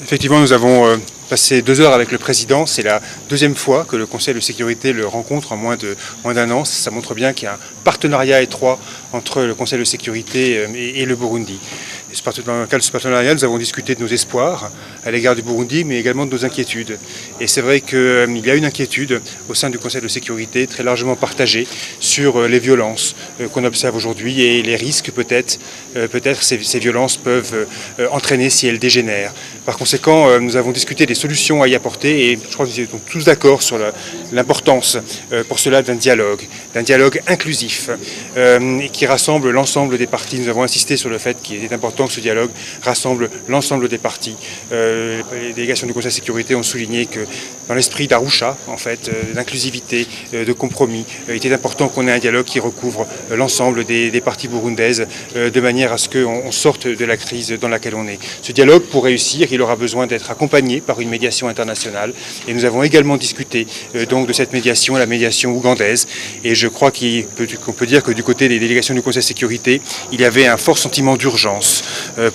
Effectivement, nous avons passé 2 heures avec le président. C'est la deuxième fois que le Conseil de sécurité le rencontre en moins d'un an. Ça montre bien qu'il y a un partenariat étroit entre le Conseil de sécurité et le Burundi. Dans le cadre de ce partenariat, nous avons discuté de nos espoirs à l'égard du Burundi, mais également de nos inquiétudes. Et c'est vrai qu'il y a une inquiétude au sein du Conseil de sécurité très largement partagée sur les violences qu'on observe aujourd'hui et les risques peut-être ces violences peuvent entraîner si elles dégénèrent. Par conséquent, nous avons discuté des solutions à y apporter et je crois que nous sommes tous d'accord sur l'importance pour cela d'un dialogue inclusif qui rassemble l'ensemble des parties. Nous avons insisté sur le fait qu'il était important que ce dialogue rassemble l'ensemble des parties. Les délégations du Conseil de sécurité ont souligné que dans l'esprit d'Arusha, en fait, d'inclusivité, de compromis, il était important qu'on ait un dialogue qui recouvre l'ensemble des parties burundaises de manière à ce qu'on sorte de la crise dans laquelle on est. Ce dialogue, pour réussir, il aura besoin d'être accompagné par une médiation internationale et nous avons également discuté donc de cette médiation, la médiation ougandaise, et je crois qu'on peut dire que du côté des délégations du Conseil de sécurité, il y avait un fort sentiment d'urgence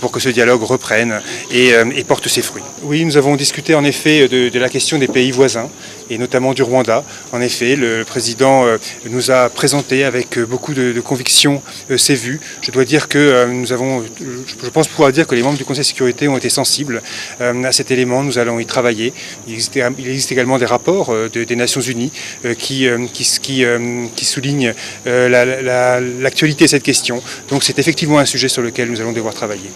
pour que ce dialogue reprenne et porte ses fruits. Oui, nous avons discuté en effet de la question des pays voisins et notamment du Rwanda. En effet, le président nous a présenté avec beaucoup de conviction ses vues. Je dois dire que je pense pouvoir dire que les membres du Conseil de sécurité ont été sensibles à cet élément. Nous allons y travailler. Il existe également des rapports des Nations Unies qui soulignent l'actualité de cette question. Donc c'est effectivement un sujet sur lequel nous allons devoir travailler.